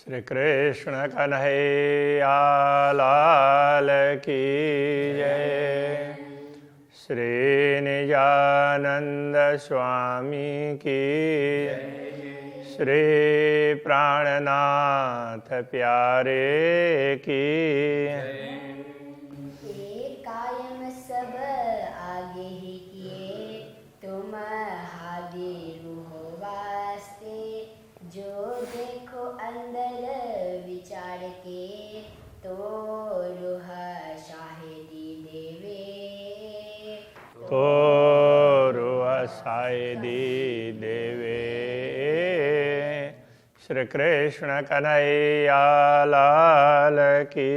श्री कृष्ण कन्हैया लाल की जय। श्री निजानंद स्वामी की जय। श्री प्राणनाथ प्यारे की जय। कायम सब आगे ही किए तुम हाजिर हो वास्ते, जो देखो अंदर विचार के तो रूह शाहिदी देवे। तो रूह शाहिदी देवे। श्री कृष्ण कन्हैया लाल की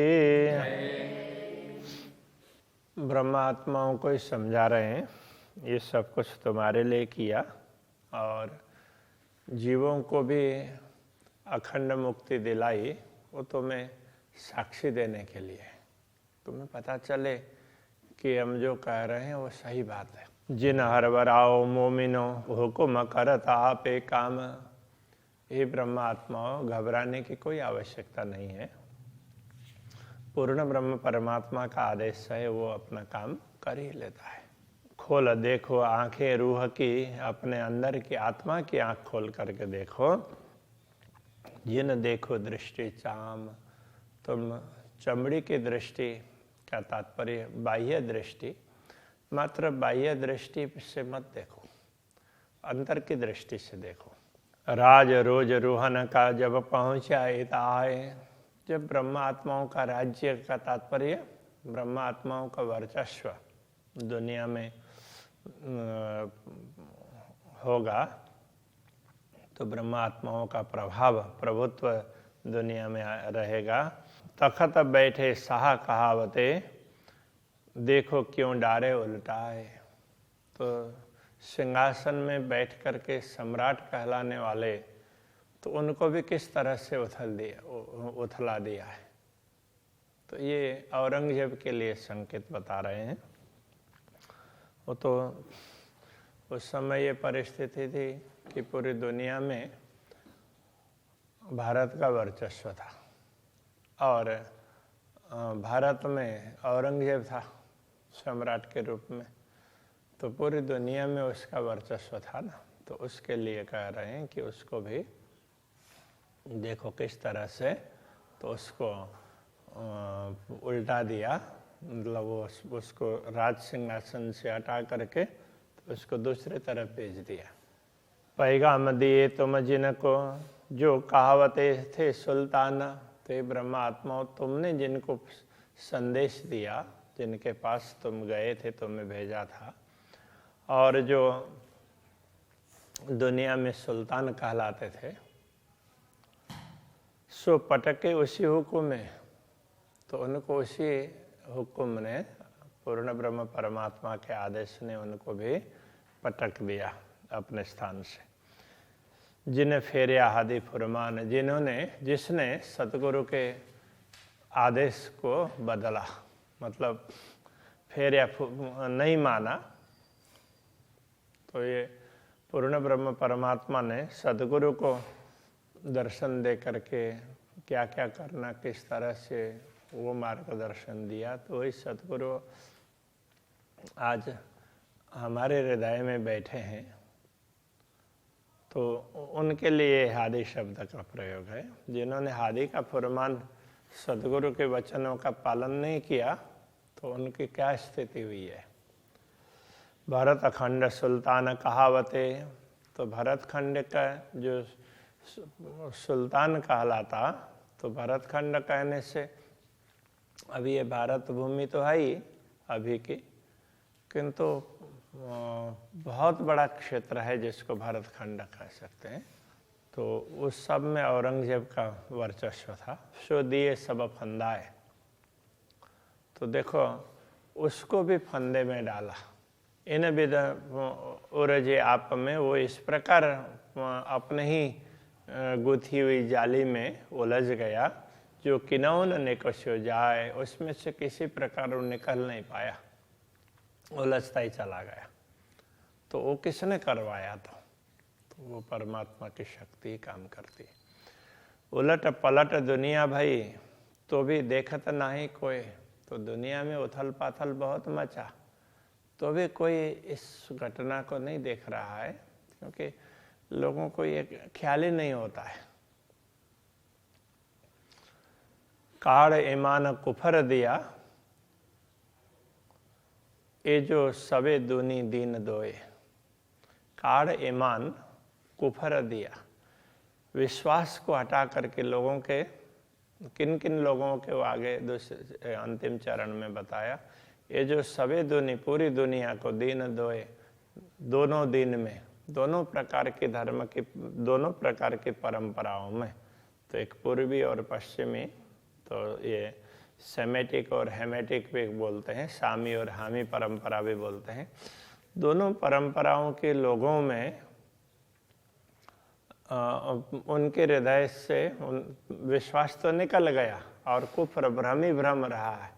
ब्रह्मात्माओं को ही समझा रहे हैं, ये सब कुछ तुम्हारे लिए किया और जीवों को भी अखंड मुक्ति दिलाई, वो तुम्हें साक्षी देने के लिए, तुम्हें पता चले कि हम जो कह रहे हैं वो सही बात है। जिन हरबराओ मोमिनो हुकुम करत आपे काम। ये ब्रह्मात्माओं, घबराने की कोई आवश्यकता नहीं है। पूर्ण ब्रह्म परमात्मा का आदेश है, वो अपना काम कर ही लेता है। खोल देखो आंखें रूह की, अपने अंदर की आत्मा की आंख खोल करके देखो। जिन देखो दृष्टि चाम। तुम चमड़ी की दृष्टि का तात्पर्य बाह्य दृष्टि, मात्र बाह्य दृष्टि से मत देखो, अंतर की दृष्टि से देखो। राज रोज रूहन का जब पहुंचा आए। जब ब्रह्म आत्माओं का राज्य का तात्पर्य ब्रह्म आत्माओं का वर्चस्व दुनिया में होगा, तो ब्रह्म आत्माओं का प्रभाव प्रभुत्व दुनिया में रहेगा। तखत बैठे साहा कहावते, देखो क्यों डारे उल्टाए। तो सिंहासन में बैठ कर के सम्राट कहलाने वाले, तो उनको भी किस तरह से उथला दिया है। तो ये औरंगजेब के लिए संकेत बता रहे हैं। वो तो उस समय ये परिस्थिति थी कि पूरी दुनिया में भारत का वर्चस्व था और भारत में औरंगजेब था सम्राट के रूप में, तो पूरी दुनिया में उसका वर्चस्व था ना। तो उसके लिए कह रहे हैं कि उसको भी देखो किस तरह से, तो उसको उल्टा दिया, मतलब वो उसको राज सिंहासन से हटा करके तो उसको दूसरी तरफ भेज दिया। पैगाम दिए तुम जिनको, जो कहावते थे सुल्तान। तो ये ब्रह्मा आत्माओं, तुमने जिनको संदेश दिया, जिनके पास तुम गए थे, तुम्हें भेजा था, और जो दुनिया में सुल्तान कहलाते थे, सो पटके उसी हुक्म में। तो उनको उसी हुक्म ने, पूर्ण ब्रह्म परमात्मा के आदेश ने उनको भी पटक दिया अपने स्थान से। जिन्हें फेरिया हादी फुरमान, जिसने सतगुरु के आदेश को बदला, मतलब फेरिया नहीं माना। तो ये पूर्ण ब्रह्म परमात्मा ने सतगुरु को दर्शन दे करके क्या क्या करना, किस तरह से वो मार्गदर्शन दिया। तो वही सतगुरु आज हमारे हृदय में बैठे हैं। तो उनके लिए हादी शब्द का प्रयोग है। जिन्होंने हादी का फुरमान, सतगुरु के वचनों का पालन नहीं किया, तो उनकी क्या स्थिति हुई है। भरत खंड सुल्तान कहावते। तो भरत खंड का जो सुल्तान कहलाता, तो भरत खंड कहने से, अभी ये भारत भूमि तो है ही अभी की, किंतु बहुत बड़ा क्षेत्र है जिसको भरत खंड कह सकते हैं। तो उस सब में औरंगजेब का वर्चस्व था। सो दिए सब फंदाए। तो देखो उसको भी फंदे में डाला। इन विध उरजे आप में, वो इस प्रकार अपने ही गुथी हुई जाली में उलझ गया, जो किनौन निकस्यो जाए, उसमें से किसी प्रकार वो निकल नहीं पाया, उलझता ही चला गया। तो वो किसने करवाया था? तो वो परमात्मा की शक्ति काम करती है। उलट पलट दुनिया भाई तो भी देखत नहीं कोई। तो दुनिया में उथल पाथल बहुत मचा, तो भी कोई इस घटना को नहीं देख रहा है, क्योंकि लोगों को ये ख्याल ही नहीं होता है। काड़ ईमान कुफर दिया, ये जो सबे दूनी दीन दोए। काड़ ईमान कुफर दिया, विश्वास को हटा करके लोगों के, किन किन लोगों के वो आगे दूसरे अंतिम चरण में बताया। ये जो सबे दुनी, पूरी दुनिया को दीन दोए, दोनों दिन में, दोनों प्रकार के धर्म की, दोनों प्रकार की परंपराओं में, तो एक पूर्वी और पश्चिमी, तो ये सेमेटिक और हेमेटिक भी बोलते हैं, सामी और हामी परंपरा भी बोलते हैं। दोनों परंपराओं के लोगों में उनके हृदय से विश्वास तो निकल गया और कुफ्र भ्रम ही भ्रम रहा है।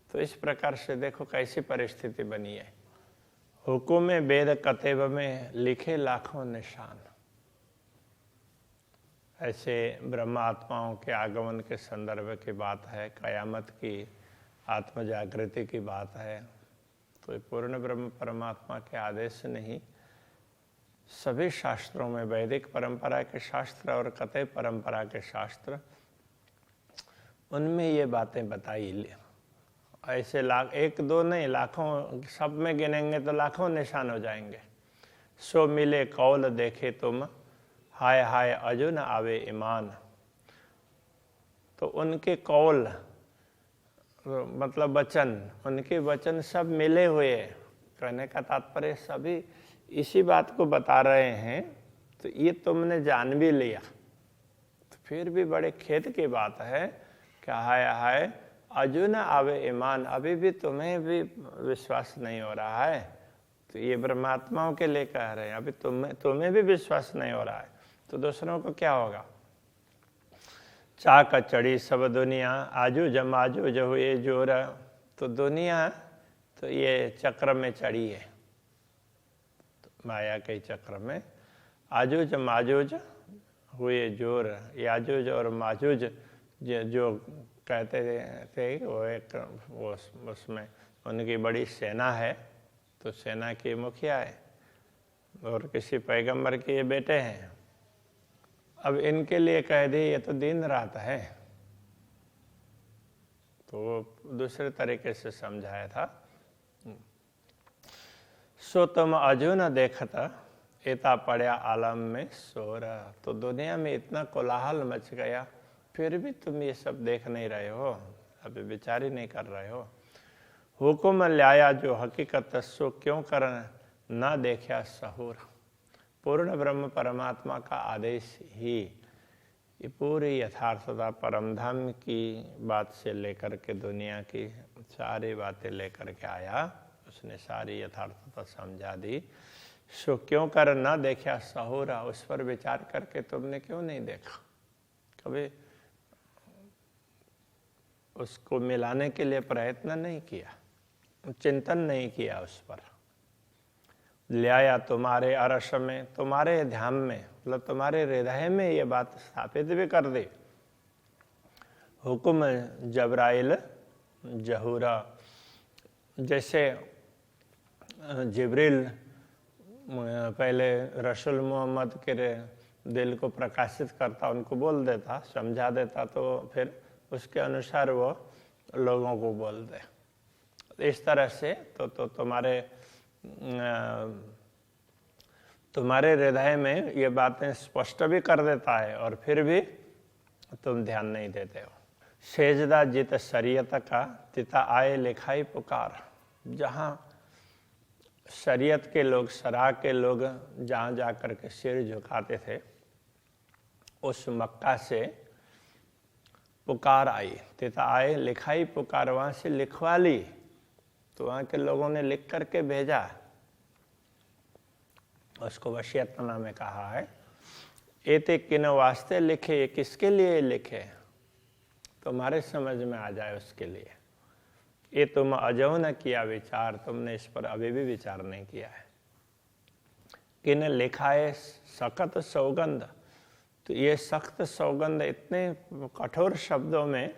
तो इस प्रकार से देखो कैसी परिस्थिति बनी है। हुकुम वेद कतेब में लिखे लाखों निशान। ऐसे ब्रह्म आत्माओं के आगमन के संदर्भ की बात है, कयामत की आत्म जागृति की बात है। तो पूर्ण ब्रह्म परमात्मा के आदेश से नहीं, सभी शास्त्रों में, वैदिक परंपरा के शास्त्र और कतई परंपरा के शास्त्र, उनमें ये बातें बताई। ऐसे लाख, एक दो नहीं, लाखों, सब में गिनेंगे तो लाखों निशान हो जाएंगे। सो मिले कौल देखे तुम, हाय हाय अजुन आवे ईमान। तो उनके कौल मतलब वचन, उनके वचन सब मिले हुए, कहने का तात्पर्य सभी इसी बात को बता रहे हैं। तो ये तुमने जान भी लिया, तो फिर भी बड़े खेद की बात है कि हाय हाय अजुन आवे ईमान, अभी भी तुम्हें भी विश्वास नहीं हो रहा है। तो ये ब्रह्मात्माओं के लिए कह रहे हैं, अभी तुम्हें भी विश्वास नहीं हो रहा है, तो दूसरों को क्या होगा। चाक चढ़ी सब दुनिया, आजू जमाजू जो ये जोर। तो दुनिया तो ये चक्र में चढ़ी है, तो माया के चक्र में। आजूज माजूज हुए जोर, याजूज और माजूज जो कहते थे वो एक उसमें उनकी बड़ी सेना है। तो सेना के मुखिया है और किसी पैगंबर के ये बेटे हैं। अब इनके लिए कह दी ये तो दिन रात है, तो वो दूसरे तरीके से समझाया था। सो तुम अजू न देखता, इता पड़ा आलम में शोर। तो दुनिया में इतना कोलाहल मच गया, फिर भी तुम ये सब देख नहीं रहे हो, अभी विचार ही नहीं कर रहे हो। हुकुम लाया जो हकीकत, सो क्यों कर ना देखा सहूर। पूर्ण ब्रह्म परमात्मा का आदेश ही ये पूरी यथार्थता परमधाम की बात से लेकर के दुनिया की सारी बातें लेकर के आया। उसने सारी यथार्थता समझा दी। सो क्यों कर ना देखा सहूरा, उस पर विचार करके तुमने क्यों नहीं देखा, कभी उसको मिलाने के लिए प्रयत्न नहीं किया, चिंतन नहीं किया उस पर। ले आया तुम्हारे अरश में, तुम्हारे ध्यान में, मतलब तुम्हारे हृदय में ये बात स्थापित भी कर दी। हुकुम जबराइल जहूरा, जैसे जिब्रील पहले रसूल मोहम्मद के दिल को प्रकाशित करता, उनको बोल देता, समझा देता, तो फिर उसके अनुसार वो लोगों को बोल दे। इस तरह से तो तुम्हारे हृदय में ये बातें स्पष्ट भी कर देता है और फिर भी तुम ध्यान नहीं देते हो। सेजदा जित शरीयत का, तिता आए लिखाई पुकार। जहाँ शरीयत के लोग, शरा के लोग जहाँ जा कर के सिर झुकाते थे, उस मक्का से पुकार आई। तिता आए लिखाई पुकार, वहाँ से लिखवा ली। तो वहाँ के लोगों ने लिख करके भेजा, उसको वसीयतनामा में कहा है। एते किन वास्ते लिखे, ये किसके लिए लिखे, तुम्हारे समझ में आ जाए उसके लिए। ये तुम अजो न किया विचार, तुमने इस पर अभी भी विचार नहीं किया है। किन लिखा है सकत सौगंध, तो ये सख्त सौगंध इतने कठोर शब्दों में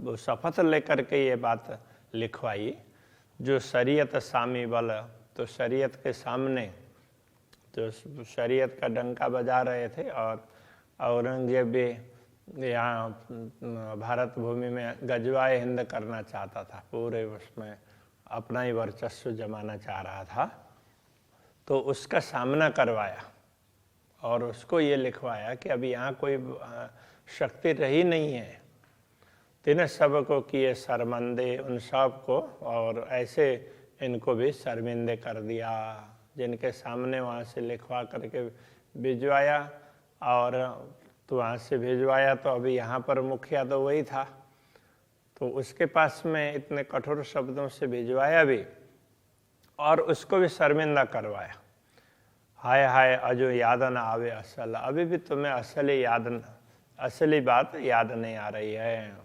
वो शपथ लेकर के ये बात लिखवाई, जो शरीयत सामी बल, तो शरीयत के सामने तो शरीयत का डंका बजा रहे थे, और औरंगजेब भी यहाँ भारत भूमि में गजवाए हिंद करना चाहता था, पूरे उसमें अपना ही वर्चस्व जमाना चाह रहा था। तो उसका सामना करवाया और उसको ये लिखवाया कि अभी यहाँ कोई शक्ति रही नहीं है, तिन्हें सबको किए शर्मंदे, उन सब को, और ऐसे इनको भी शर्मिंदे कर दिया, जिनके सामने वहाँ से लिखवा करके भिजवाया। और तो वहाँ से भिजवाया तो अभी यहाँ पर मुखिया तो वही था, तो उसके पास में इतने कठोर शब्दों से भिजवाया भी और उसको भी शर्मिंदा करवाया। हाय हाय अजो याद न आवे असल, अभी भी तुम्हें असली बात याद नहीं आ रही है।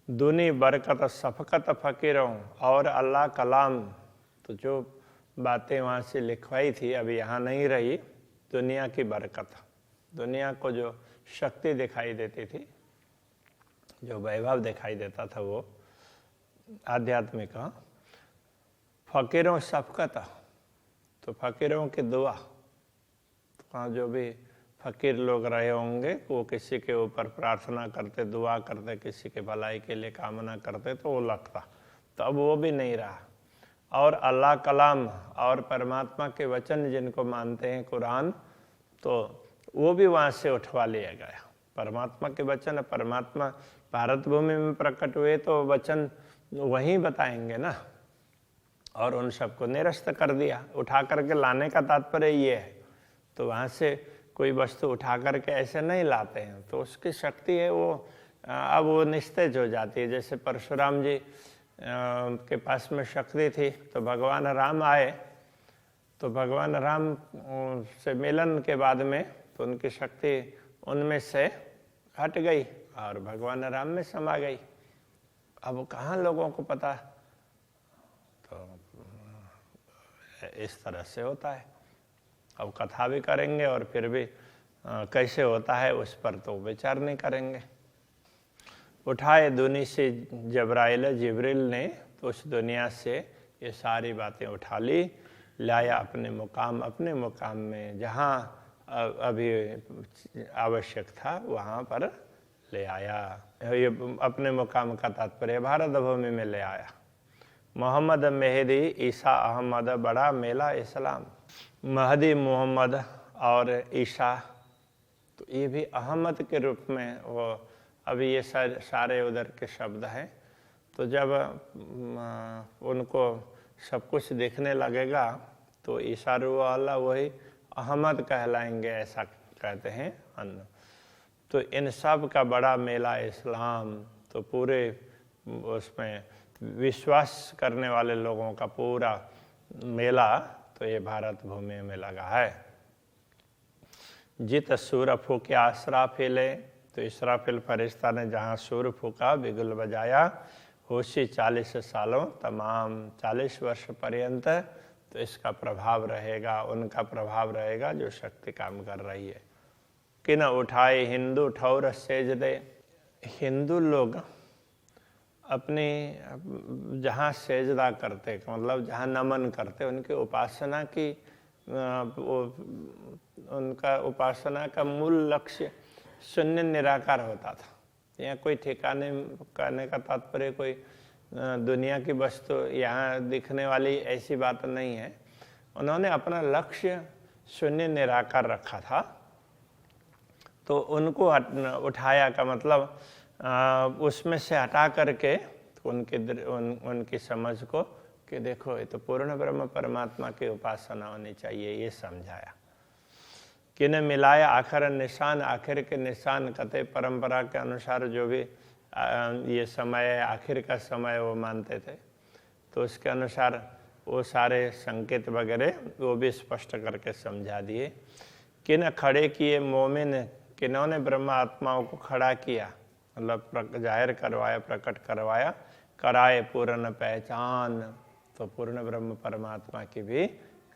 दुनी बरकत सफकत फकीरों और अल्लाह कलाम, तो जो बातें वहाँ से लिखवाई थी अभी यहाँ नहीं रही। दुनिया की बरकत, दुनिया को जो शक्ति दिखाई देती थी, जो वैभव दिखाई देता था, वो आध्यात्मिक। फकीरों शफकत, तो फकीरों की दुआ, तो वहाँ जो भी फकीर लोग रहे होंगे वो किसी के ऊपर प्रार्थना करते, दुआ करते, किसी के भलाई के लिए कामना करते, तो वो लगता। तो अब वो भी नहीं रहा। और अल्लाह कलाम और परमात्मा के वचन जिनको मानते हैं कुरान, तो वो भी वहाँ से उठवा लिया गया। परमात्मा के वचन, परमात्मा भारत भूमि में प्रकट हुए तो वचन वहीं बताएंगे ना, और उन सबको निरस्त कर दिया। उठा करके लाने का तात्पर्य ये है, तो वहाँ से कोई वस्तु उठा करके ऐसे नहीं लाते हैं, तो उसकी शक्ति है वो अब वो निस्तेज हो जाती है। जैसे परशुराम जी के पास में शक्ति थी, तो भगवान राम आए, तो भगवान राम से मिलन के बाद में तो उनकी शक्ति उनमें से हट गई और भगवान राम में समा गई। अब कहाँ लोगों को पता, तो इस तरह से होता है। अब कथा भी करेंगे और फिर भी कैसे होता है उस पर तो विचार नहीं करेंगे। उठाए दुनी से जिब्राइल ने, तो उस दुनिया से ये सारी बातें उठा ली, लाया अपने मुकाम में, जहाँ अभी आवश्यक था वहाँ पर ले आया। ये अपने मुकाम का तात्पर्य भारत भूमि में ले आया। मोहम्मद मेहदी ईसा अहमद बड़ा मेला इस्लाम, महदी मोहम्मद और ईसा, तो ये भी अहमद के रूप में वो अभी ये सारे उधर के शब्द हैं। तो जब उनको सब कुछ देखने लगेगा तो ईसा वाला वही अहमद कहलाएंगे, ऐसा कहते हैं अन्न। तो इन सब का बड़ा मेला इस्लाम, तो पूरे उसमें विश्वास करने वाले लोगों का पूरा मेला तो ये भारत भूमि में लगा है। जित सूर फूके असराफिल, तो इसराफिल फरिश्ता ने जहाँ सूर फूका, बिगुल बजाया, होशी 40 सालों तमाम, 40 वर्ष पर्यंत, तो इसका प्रभाव रहेगा, उनका प्रभाव रहेगा जो शक्ति काम कर रही है। कि न उठाए हिंदू ठौर सेजदे, हिंदू लोग अपनी जहाँ सेजदा करते, मतलब जहाँ नमन करते, उनकी उपासना की उनका उपासना का मूल लक्ष्य शून्य निराकार होता था। यहाँ कोई ठिकाने करने का तात्पर्य कोई दुनिया की वस्तु यहाँ दिखने वाली ऐसी बात नहीं है। उन्होंने अपना लक्ष्य शून्य निराकार रखा था, तो उनको उठाया का मतलब उसमें से हटा करके उनकी समझ को कि देखो ये तो पूर्ण ब्रह्म परमात्मा की उपासना होनी चाहिए, ये समझाया। किन्हें मिलाया आखिर निशान, आखिर के निशान कते परंपरा के अनुसार जो भी ये समय आखिर का समय वो मानते थे, तो उसके अनुसार वो सारे संकेत वगैरह वो भी स्पष्ट करके समझा दिए। किन खड़े किए मोमिन, किन्होंने ब्रह्म आत्माओं को खड़ा किया, मतलब जाहिर करवाया, प्रकट करवाया, कराए पूर्ण पहचान, तो पूर्ण ब्रह्म परमात्मा की भी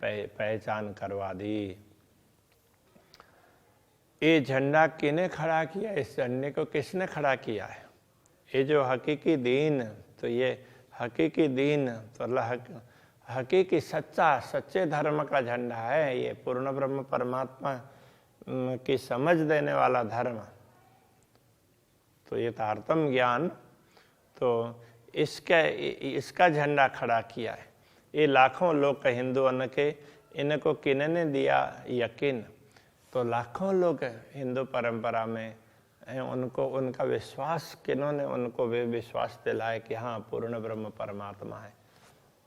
पहचान करवा दी। ये झंडा किने खड़ा किया, इस झंडे को किसने खड़ा किया है? ये जो हकीकी दीन, तो ये हकीकी दीन तो अल्लाह हकीकी सच्चे धर्म का झंडा है। ये पूर्ण ब्रह्म परमात्मा की समझ देने वाला धर्म, तो ये तारतम ज्ञान, तो इसका झंडा खड़ा किया है। ये लाखों लोग का हिंदुओं के, इनको किन्होंने दिया यकीन? तो लाखों लोग हिंदू परंपरा में हैं, उनको उनका विश्वास, किन्होंने उनको वे विश्वास दिलाए कि हाँ पूर्ण ब्रह्म परमात्मा है।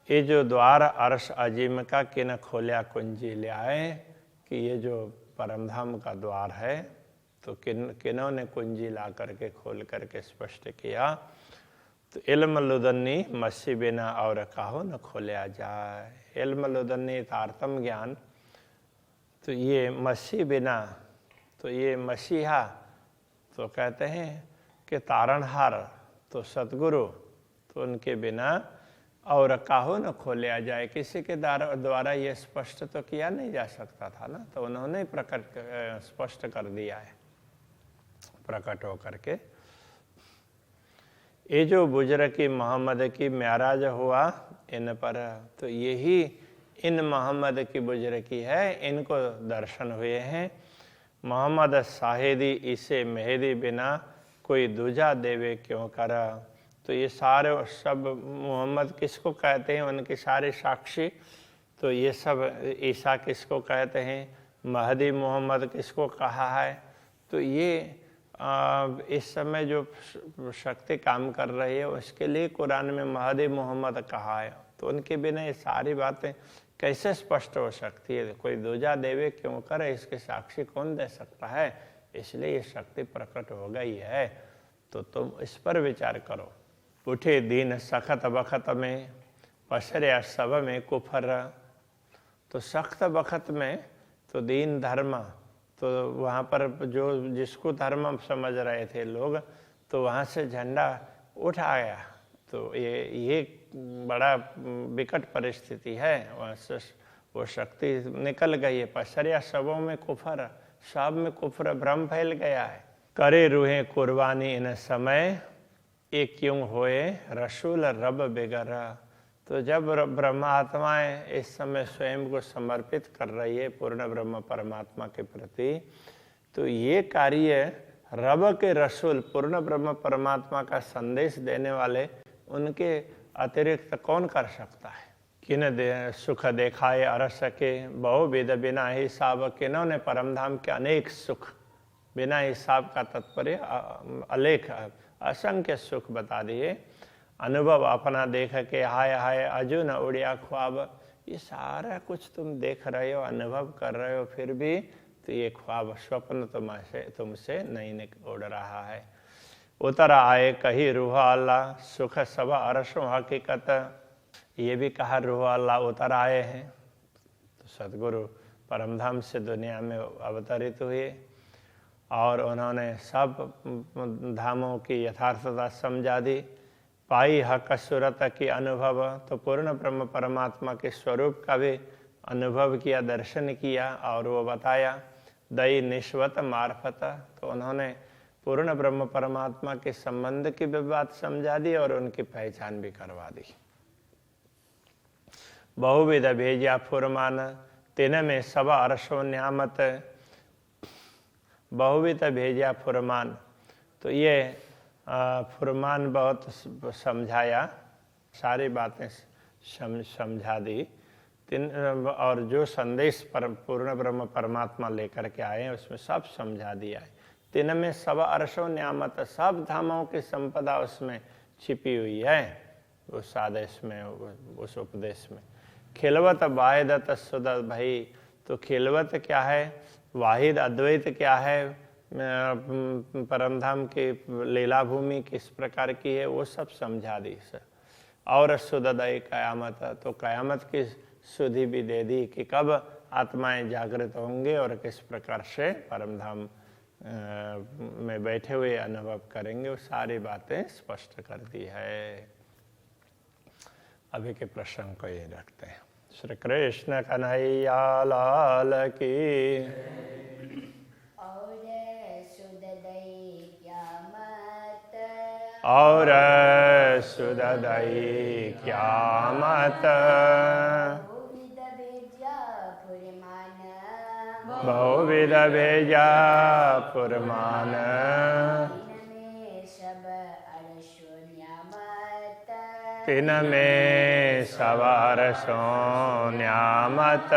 ये जो द्वार अर्श अजीम का किन खोलिया कुंजी ले आए कि ये जो परमधाम का द्वार है, तो किन्होंने कुंजी ला करके खोल करके स्पष्ट किया? तो इल्म लुदन्नी मसी बिना और काहो न खोलिया जाए। इल्म लुदन्नी तारतम ज्ञान, तो ये मसी बिना, तो ये मसीहा तो कहते हैं कि तारणहार, तो सतगुरु, तो उनके बिना और काहो न खोलिया जाए, किसी के द्वारा ये स्पष्ट तो किया नहीं जा सकता था ना, तो उन्होंने स्पष्ट कर दिया है प्रकट होकर के। ये जो बुजुर्ग की मोहम्मद की म्याराज हुआ इन पर, तो यही इन मोहम्मद की बुजुर्ग की है, इनको दर्शन हुए हैं। मोहम्मद साहिदी इसे मेहदी बिना कोई दूजा देवे क्यों करा। तो ये सारे सब मोहम्मद किसको कहते हैं, उनके सारे साक्षी, तो ये सब ईसा किसको कहते हैं, महदी मोहम्मद किसको कहा है। तो ये इस समय जो शक्ति काम कर रही है उसके लिए कुरान में महदी मोहम्मद कहा है। तो उनके बिना ये सारी बातें कैसे स्पष्ट हो सकती है? कोई दूजा देवे क्यों करे, इसके साक्षी कौन दे सकता है? इसलिए ये शक्ति प्रकट हो गई है। तो तुम इस पर विचार करो। उठे दीन सख्त बखत में, पसरे सब में कुफर। तो सख्त बखत में तो दीन धर्म, तो वहाँ पर जो जिसको धर्म समझ रहे थे लोग, तो वहाँ से झंडा उठ आया। तो ये बड़ा विकट परिस्थिति है, वहाँ से वो शक्ति निकल गई है। पसरिया सबों में कुफर, सब में कुफर भ्रम फैल गया है। करे रूहें कुर्बानी इन समय, ये क्यों होए रसूल रब बेगरा। तो जब ब्रह्मात्माएं इस समय स्वयं को समर्पित कर रही है पूर्ण ब्रह्म परमात्मा के प्रति, तो ये कार्य रब के रसूल पूर्ण ब्रह्म परमात्मा का संदेश देने वाले उनके अतिरिक्त कौन कर सकता है? किन सुख देखाए अरस के बहुविध बिना हिसाब, किन्होंने परमधाम के अनेक सुख, बिना हिसाब का तात्पर्य अलेख असंख्य सुख बता दिए। अनुभव अपना देख के हाय हाय अजू न उड़िया ख्वाब। ये सारा कुछ तुम देख रहे हो, अनुभव कर रहे हो, फिर भी तो ये ख्वाब स्वप्न तुमसे नहीं उड़ रहा है। उतर आए कही रूह अल्लाह, सुख सब अरसों हकीकत। ये भी कहा रूह अल्लाह उतर आए हैं। तो सतगुरु परमधाम से दुनिया में अवतरित हुए और उन्होंने सब धामों की यथार्थता समझा दी। पाई हक सूरत की अनुभव, तो पूर्ण ब्रह्म परमात्मा के स्वरूप का भी अनुभव किया, दर्शन किया और वो बताया। दई निश्वत मार्फत, तो उन्होंने पूर्ण ब्रह्म परमात्मा के संबंध की भी बात समझा दी और उनकी पहचान भी करवा दी। बहुविध भेजा फुरमान, तिन में सब अरसों न्यामत। बहुविध भेजा फुरमान, तो ये फुरमान बहुत समझाया, सारी बातें समझा दी। और जो संदेश पूर्ण ब्रह्म परमात्मा लेकर के आए हैं उसमें सब समझा दिया है। तिन में सब अरसों न्यामत, सब धामों की संपदा उसमें छिपी हुई है, उस आदेश में, उस उपदेश में। खिलवत वाहिदत सुदत भाई, तो खिलवत क्या है, वाहिद अद्वैत क्या है, परमधाम की लीला भूमि किस प्रकार की है, वो सब समझा दी सर। और सुदय कयामत, तो कयामत की सुधि भी दे दी कि कब आत्माएं जागृत होंगे और किस प्रकार से परमधाम में बैठे हुए अनुभव करेंगे, वो सारी बातें स्पष्ट कर दी है। अभी के प्रसंग को ये रखते हैं। श्री कृष्ण कन्हैया लाल की। और और सुददई क्यामत बहुविध भेजा पुरमान तिन में सवार सो न्यामत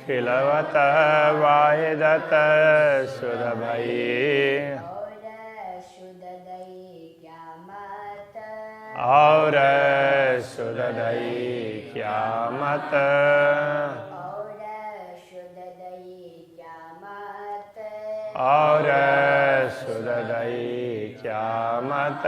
खिलवत वाहिदत सुध भई और सुददई क्यामत और सुददई क्यामत